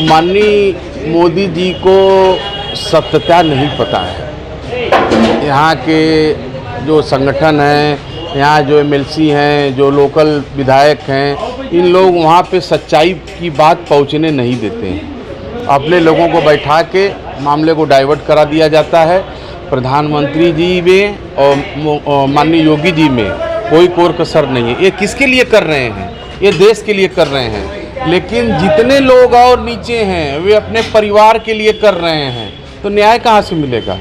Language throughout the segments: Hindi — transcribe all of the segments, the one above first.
माननीय मोदी जी को सत्यता नहीं पता है। यहाँ के जो संगठन हैं, यहाँ जो एमएलसी हैं, जो लोकल विधायक हैं, इन लोग वहाँ पे सच्चाई की बात पहुँचने नहीं देते हैं। अपने लोगों को बैठा के मामले को डाइवर्ट करा दिया जाता है। प्रधानमंत्री जी में और माननीय योगी जी में कोई कोर कसर नहीं है। ये किसके लिए कर रहे हैं? ये देश के लिए कर रहे हैं। लेकिन जितने लोग और नीचे हैं वे अपने परिवार के लिए कर रहे हैं, तो न्याय कहाँ से मिलेगा?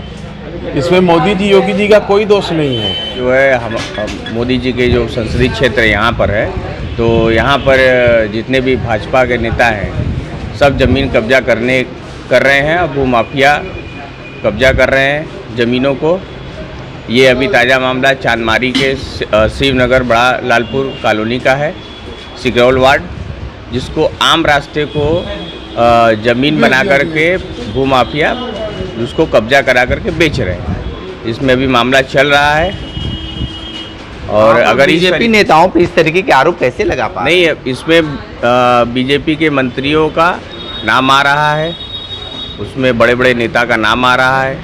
इसमें मोदी जी योगी जी का कोई दोष नहीं है। जो है हम मोदी जी के जो संसदीय क्षेत्र यहाँ पर है, तो यहाँ पर जितने भी भाजपा के नेता हैं सब जमीन कब्जा कर रहे हैं। अब वो माफिया कब्जा कर रहे हैं ज़मीनों को। ये अभी ताज़ा मामला चांदमारी के शिवनगर बड़ा लालपुर कॉलोनी का है, सिकरौल वार्ड, जिसको आम रास्ते को ज़मीन बना करके भूमाफिया उसको कब्जा करा करके बेच रहे हैं। इसमें अभी मामला चल रहा है। और अगर बीजेपी नेताओं पर इस तरीके के आरोप कैसे लगा पा? नहीं, इसमें बीजेपी के मंत्रियों का नाम आ रहा है, उसमें बड़े बड़े नेता का नाम आ रहा है।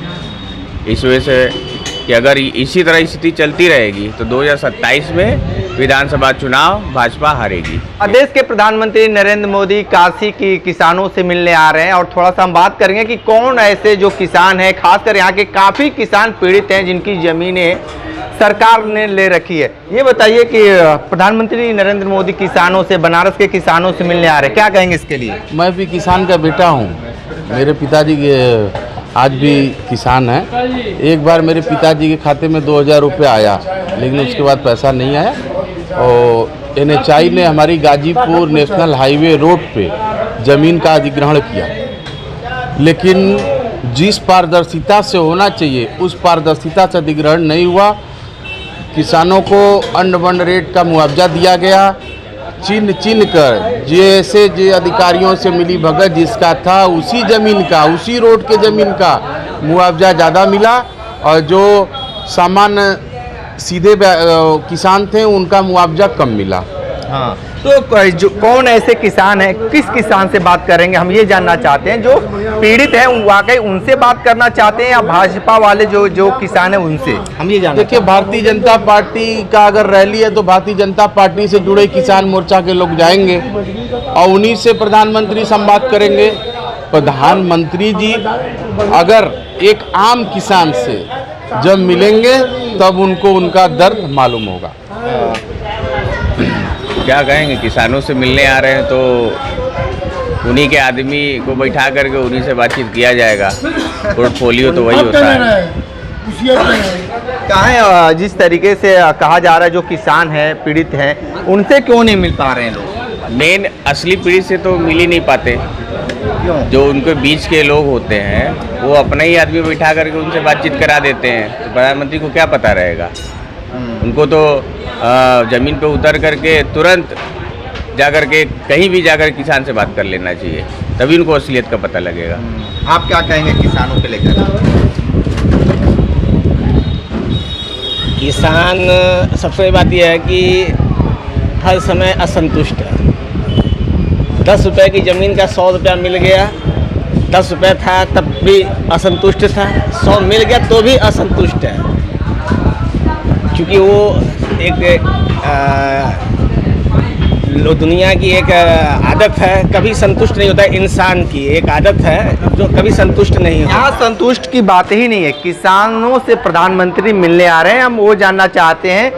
इस वजह से कि अगर इसी तरह स्थिति चलती रहेगी तो 2027 में विधानसभा चुनाव भाजपा हारेगी। देश के प्रधानमंत्री नरेंद्र मोदी काशी की किसानों से मिलने आ रहे हैं और थोड़ा सा हम बात करेंगे कि कौन ऐसे जो किसान हैं, खासकर यहाँ के काफ़ी किसान पीड़ित हैं जिनकी ज़मीनें सरकार ने ले रखी है। ये बताइए कि प्रधानमंत्री नरेंद्र मोदी किसानों से, बनारस के किसानों से मिलने आ रहे हैं, क्या कहेंगे इसके लिए? मैं भी किसान का बेटा हूँ। मेरे पिताजी के आज भी किसान हैं। एक बार मेरे पिताजी के खाते में 2000 रुपये आया, लेकिन उसके बाद पैसा नहीं आया। और NHI ने हमारी गाजीपुर नेशनल हाईवे रोड पे ज़मीन का अधिग्रहण किया, लेकिन जिस पारदर्शिता से होना चाहिए उस पारदर्शिता से अधिग्रहण नहीं हुआ। किसानों को अन्न वर्ण रेट का मुआवजा दिया गया, चिन्ह कर जैसे जो अधिकारियों से मिली भगत जिसका था उसी ज़मीन का, उसी रोड के ज़मीन का मुआवजा ज़्यादा मिला, और जो सामान्य सीधे किसान थे उनका मुआवजा कम मिला। हाँ, तो जो कौन ऐसे किसान हैं, किस किसान से बात करेंगे, हम ये जानना चाहते हैं। जो पीड़ित हैं वाकई उनसे बात करना चाहते हैं या भाजपा वाले जो किसान हैं उनसे, हम ये जानना। देखिए, भारतीय जनता पार्टी का अगर रैली है तो भारतीय जनता पार्टी से जुड़े किसान मोर्चा के लोग जाएंगे और उन्हीं से प्रधानमंत्री संवाद करेंगे। प्रधानमंत्री जी अगर एक आम किसान से जब मिलेंगे तब उनको उनका दर्द मालूम होगा। क्या कहेंगे, किसानों से मिलने आ रहे हैं तो उन्हीं के आदमी को बैठा करके उन्हीं से बातचीत किया जाएगा। पोर्टफोलियो तो वही होता है। कहाँ जिस तरीके से कहा जा रहा है जो किसान हैं, पीड़ित हैं, उनसे क्यों नहीं मिल पा रहे हैं लोग? मेन असली पीड़ित से तो मिल ही नहीं पाते। जो उनके बीच के लोग होते हैं वो अपना ही आदमी बैठा करके उनसे बातचीत करा देते हैं, तो प्रधानमंत्री को क्या पता रहेगा? उनको तो ज़मीन पे उतर करके तुरंत जाकर के कहीं भी जाकर किसान से बात कर लेना चाहिए, तभी उनको असलियत का पता लगेगा। आप क्या कहेंगे किसानों के लेकर? किसान सबसे बड़ी बात यह है कि हर समय असंतुष्ट है। 10 रुपये की ज़मीन का 100 रुपया मिल गया, 10 रुपये था तब भी असंतुष्ट था, 100 मिल गया तो भी असंतुष्ट है। क्योंकि वो एक दुनिया की एक आदत है, कभी संतुष्ट नहीं होता। इंसान की एक आदत है जो कभी संतुष्ट नहीं होता। यहाँ संतुष्ट की बात ही नहीं है। किसानों से प्रधानमंत्री मिलने आ रहे हैं, हम वो जानना चाहते हैं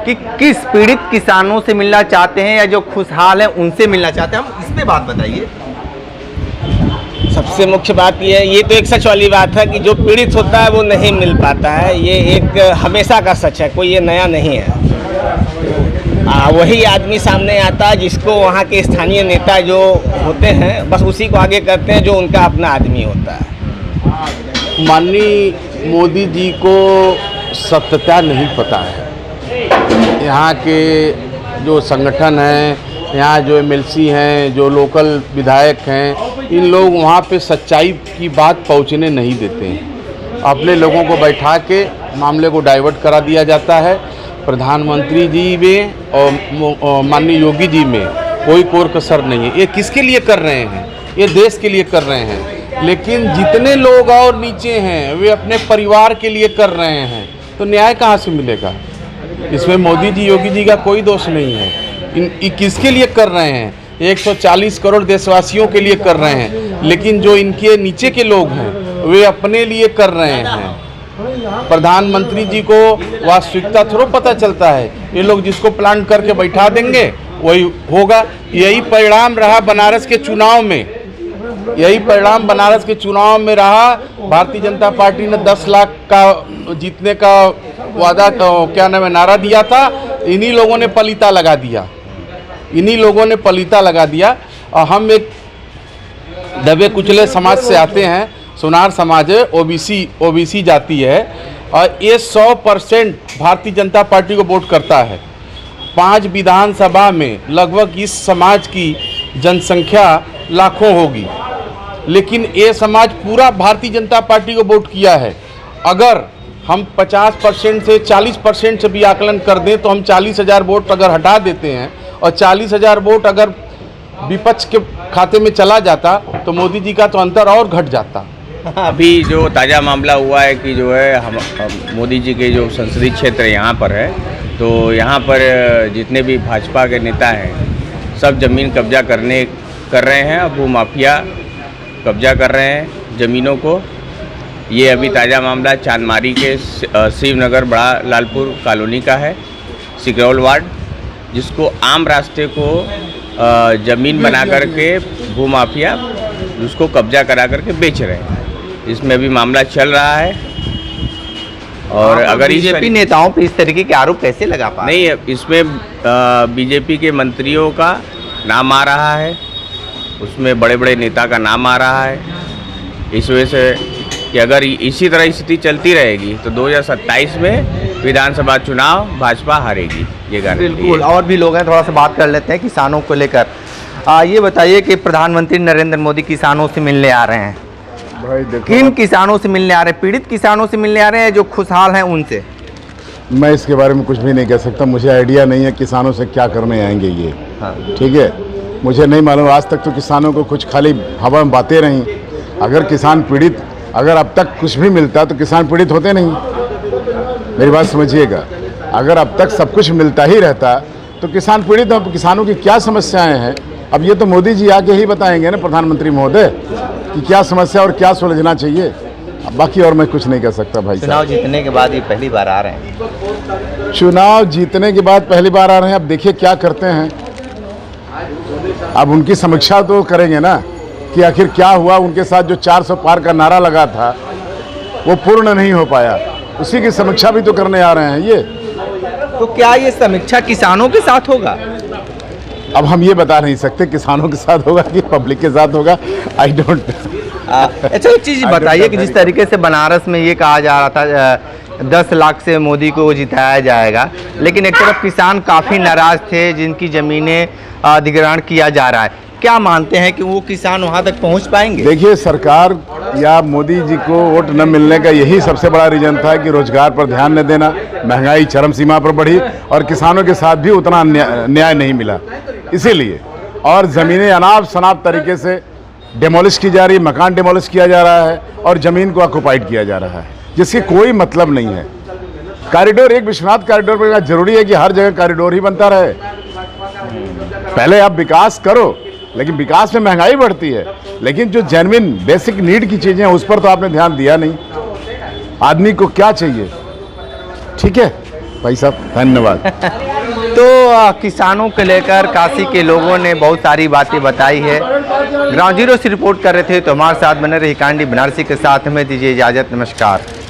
कि किस पीड़ित किसानों से मिलना चाहते हैं या जो खुशहाल हैं उनसे मिलना चाहते हैं, हम इस पे बात बताइए। सबसे मुख्य बात ये तो एक सच वाली बात है कि जो पीड़ित होता है वो नहीं मिल पाता है। ये एक हमेशा का सच है, कोई ये नया नहीं है। वही आदमी सामने आता है जिसको वहाँ के स्थानीय नेता जो होते हैं बस उसी को आगे करते हैं जो उनका अपना आदमी होता है। माननीय मोदी जी को सत्यता नहीं पता है। यहाँ के जो संगठन हैं, यहाँ जो एमएलसी हैं, जो लोकल विधायक हैं, इन लोग वहाँ पे सच्चाई की बात पहुँचने नहीं देते हैं। अपने लोगों को बैठा के मामले को डाइवर्ट करा दिया जाता है। प्रधानमंत्री जी में और माननीय योगी जी में कोई कोर कसर नहीं है। ये किसके लिए कर रहे हैं? ये देश के लिए कर रहे हैं, लेकिन जितने लोग और नीचे हैं वे अपने परिवार के लिए कर रहे हैं, तो न्याय कहाँ से मिलेगा? इसमें मोदी जी, योगी जी का कोई दोष नहीं है। किसके लिए कर रहे हैं? 140 करोड़ देशवासियों के लिए कर रहे हैं, लेकिन जो इनके नीचे के लोग हैं वे अपने लिए कर रहे हैं। प्रधानमंत्री जी को वास्तविकता थोड़ा पता चलता है। ये लोग जिसको प्लान करके बैठा देंगे वही होगा। यही परिणाम रहा बनारस के चुनाव में, यही परिणाम बनारस के चुनाव में रहा। भारतीय जनता पार्टी ने 10 लाख का जीतने का वादा, क्या नाम है, नारा दिया था। इन्हीं लोगों ने पलीता लगा दिया, इन्हीं लोगों ने पलीता लगा दिया। और हम एक दबे कुचले समाज से आते हैं, सोनार समाज है, ओबीसी जाति है, और ये 100% भारतीय जनता पार्टी को वोट करता है। 5 विधानसभा में लगभग इस समाज की जनसंख्या लाखों होगी, लेकिन ये समाज पूरा भारतीय जनता पार्टी को वोट किया है। अगर हम 50% से 40% से भी आकलन कर दें तो हम 40,000 वोट अगर हटा देते हैं और 40,000 वोट अगर विपक्ष के खाते में चला जाता तो मोदी जी का तो अंतर और घट जाता। अभी जो ताज़ा मामला हुआ है कि जो है हम मोदी जी के जो संसदीय क्षेत्र यहाँ पर है, तो यहाँ पर जितने भी भाजपा के नेता हैं सब ज़मीन कब्जा कर रहे हैं, भूमाफिया कब्जा कर रहे हैं ज़मीनों को। ये अभी ताज़ा मामला चांदमारी के शिवनगर बड़ा लालपुर कॉलोनी का है, सिकरौल वार्ड, जिसको आम रास्ते को ज़मीन बना करके भूमाफिया उसको कब्जा करा करके बेच रहे हैं। इसमें अभी मामला चल रहा है। और अगर बीजेपी नेताओं पर इस तरीके के आरोप कैसे लगा पा? नहीं, इसमें बीजेपी के मंत्रियों का नाम आ रहा है, उसमें बड़े बड़े नेता का नाम आ रहा है। इस वजह से कि अगर इसी तरह स्थिति चलती रहेगी तो 2027 में विधानसभा चुनाव भाजपा हारेगी, ये गारंटी। बिल्कुल। और भी लोग हैं, थोड़ा सा बात कर लेते हैं किसानों को लेकर। ये बताइए कि प्रधानमंत्री नरेंद्र मोदी किसानों से मिलने आ रहे हैं। भाई देखो, किन किसानों से मिलने आ रहे हैं? पीड़ित किसानों से मिलने आ रहे हैं जो खुशहाल हैं उनसे? मैं इसके बारे में कुछ भी नहीं कह सकता, मुझे आइडिया नहीं है किसानों से क्या करने आएंगे ये। ठीक है, मुझे नहीं मालूम। आज तक तो किसानों को कुछ खाली हवा में बातें रहीं। अगर किसान पीड़ित, अगर अब तक कुछ भी मिलता तो किसान पीड़ित होते नहीं। मेरी बात समझिएगा, अगर अब तक सब कुछ मिलता ही रहता तो किसान पीड़ित हो। किसानों की क्या समस्याएं हैं अब ये तो मोदी जी आके ही बताएंगे ना, प्रधानमंत्री महोदय, कि क्या समस्या और क्या सुलझना चाहिए। अब बाकी और मैं कुछ नहीं कह सकता भाई। चुनाव जीतने के बाद ये पहली बार आ रहे हैं। चुनाव जीतने के बाद पहली बार आ रहे हैं। अब देखिए क्या करते हैं। अब उनकी समीक्षा तो करेंगे ना कि आखिर क्या हुआ। उनके साथ जो 400 पार का नारा लगा था वो पूर्ण नहीं हो पाया, उसी की समीक्षा भी तो करने आ रहे हैं ये। तो क्या ये समीक्षा किसानों के साथ होगा? अब हम ये बता नहीं सकते किसानों के साथ होगा कि पब्लिक के साथ होगा। I don't. अच्छा, एक चीज़ बताइए कि जिस तरीके से बनारस में ये कहा जा रहा था 10 लाख से मोदी को जिताया जाएगा, लेकिन एक तरफ किसान काफ़ी नाराज थे जिनकी ज़मीनें अधिग्रहण किया जा रहा है। क्या मानते हैं कि वो किसान वहाँ तक पहुँच पाएंगे? देखिए, सरकार या मोदी जी को वोट न मिलने का यही सबसे बड़ा रीजन था कि रोजगार पर ध्यान न देना, महंगाई चरम सीमा पर बढ़ी और किसानों के साथ भी उतना न्याय नहीं मिला, इसीलिए। और ज़मीनें अनाप शनाप तरीके से डेमोलिश की जा रही, मकान डेमोलिश किया जा रहा है और ज़मीन को ऑक्युपाइड किया जा रहा है, जिसकी कोई मतलब नहीं है। कॉरिडोर, एक विश्वनाथ कॉरिडोर पर जरूरी है कि हर जगह कॉरिडोर ही बनता रहे। पहले आप विकास करो, लेकिन विकास में महंगाई बढ़ती है, लेकिन जो जेन्युइन बेसिक नीड की चीज़ें हैं उस पर तो आपने ध्यान दिया नहीं। आदमी को क्या चाहिए? ठीक है भाई साहब, धन्यवाद। तो किसानों को लेकर काशी के लोगों ने बहुत सारी बातें बताई है। ग्राउंड जीरो से रिपोर्ट कर रहे थे तो हमारे साथ बने रही कांडी बनारसी के साथ, में दीजिए इजाज़त। नमस्कार।